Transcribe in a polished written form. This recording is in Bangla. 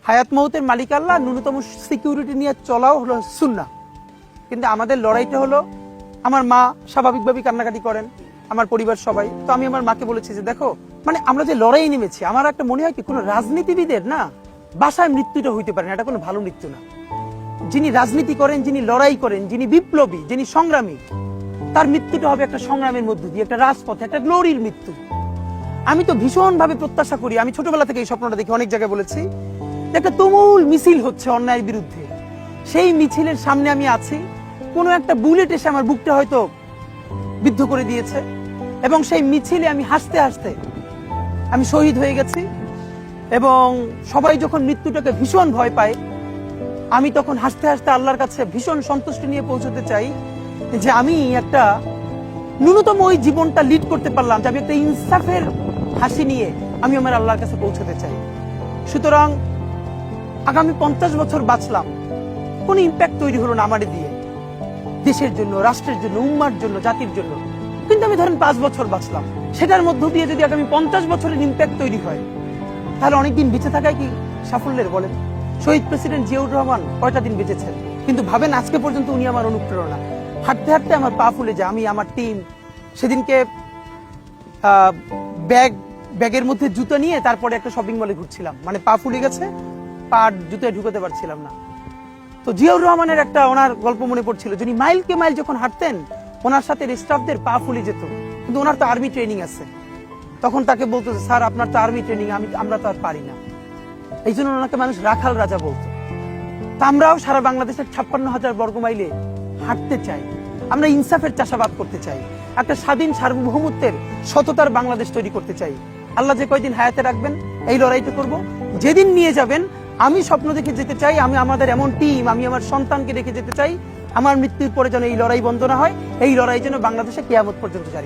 হায়াত মৌতের মালিক আল্লাহ, ন্যূনতম সিকিউরিটি নিয়ে চলাও হলো সুন্নাহ। কিন্তু আমাদের লড়াইটা হলো, আমার মা স্বাভাবিকভাবেই কান্নাকাটি করেন, আমার পরিবার সবাই। তো আমি আমার মাকে বলেছি যে দেখো, মানে আমরা যে লড়াই নেমেছি, আমার একটা মনে হয় কি, কোনো রাজনীতিবিদের না বাসায় মৃত্যুটা হইতে পারে না, এটা কোনো ভালো মৃত্যু না। যিনি রাজনীতি করেন, যিনি লড়াই করেন, যিনি বিপ্লবী, যিনি সংগ্রামী, তার মৃত্যুটা হবে একটা সংগ্রামের মধ্য দিয়ে, একটা রাজপথে, একটা গ্লোরির মৃত্যু। আমি তো ভীষণ ভাবে প্রত্যাশা করি, আমি ছোটবেলা থেকে এই স্বপ্নটা দেখি, অনেক জায়গায় বলেছি, একটা তুমুল মিছিল হচ্ছে অন্যায়ের বিরুদ্ধে, সেই মিছিলের সামনে আমি আছি, কোনো একটা বুলেট এসে আমার বুকটা হয়তো বিদ্ধ করে দিয়েছে, এবং সেই মিছিলে আমি হাসতে হাসতে আমি শহীদ হয়ে গেছি। এবং সবাই যখন মৃত্যুটাকে ভীষণ ভয় পায়, আমি তখন হাসতে হাসতে আল্লাহর কাছে ভীষণ সন্তুষ্টি নিয়ে পৌঁছতে চাই যে আমি একটা ন্যূনতম ওই জীবনটা লিড করতে পারলাম, যে আমি একটা ইনসাফের হাসি নিয়ে আমি আমার আল্লাহর কাছে পৌঁছতে চাই। সুতরাং আগামী 50 বছর বাঁচলাম, কোন ইম্প্যাক্ট তৈরি হলো না আমার দিয়ে, দেশের জন্য, রাষ্ট্রের জন্য, উম্মার জন্য, জাতির জন্য। কিন্তু আমি ধরেন 5 বছর বাঁচলাম, সেটার মধ্য দিয়ে যদি আগামী 50 বছরের ইম্প্যাক্ট তৈরি হয়, তাহলে অনেকদিন বেঁচে থাকায় কি সাফল্যের? বলেন, শহীদ প্রেসিডেন্ট জিয়াউর রহমান কয়টা দিন বেঁচেছেন, কিন্তু ভাবেন আজকে পর্যন্ত উনি আমার অনুপ্রেরণা। হাঁটতে হাঁটতে আমার পা ফুলে যায়, আমি, আমার টিম, সেদিনকে ব্যাগের মধ্যে জুতো নিয়ে তারপরে একটা শপিং মলে ঘুরছিলাম, মানে পা ফুলে গেছে, পা জুতোয় ঢুকাতে পারছিলাম না। তো জিয়াউর রহমানের একটা ওনার গল্প মনে পড়ছিল, যিনি মাইলকে মাইল যখন হাঁটতেন, ওনার সাথে স্টাফদের পা ফুলে যেত, কিন্তু ওনার তো আর্মি ট্রেনিং আছে। তখন তাকে বলতো, স্যার আপনার তো আর্মি ট্রেনিং, আমরা তো আর পারি না। এই জন্য ওনাকে মানুষ রাখাল রাজা বলতো। তা আমরাও সারা বাংলাদেশের 56,000 বর্গ মাইলে হাঁটতে চাই, আমরা ইনসাফের চাষাবাদ করতে চাই, একটা স্বাধীন সার্বভৌমত্বের সততার বাংলাদেশ তৈরি করতে চাই। আল্লাহ যে কয়দিন হায়াতে রাখবেন, এই লড়াইটা করব। যেদিন নিয়ে যাবেন, আমি স্বপ্ন দেখে যেতে চাই, আমি আমাদের এমন টিম, আমি আমার সন্তানকে রেখে যেতে চাই, আমার মৃত্যুর পরে যেন এই লড়াই বন্ধ না হয়, এই লড়াই যেন বাংলাদেশে কিয়ামত পর্যন্ত জারি।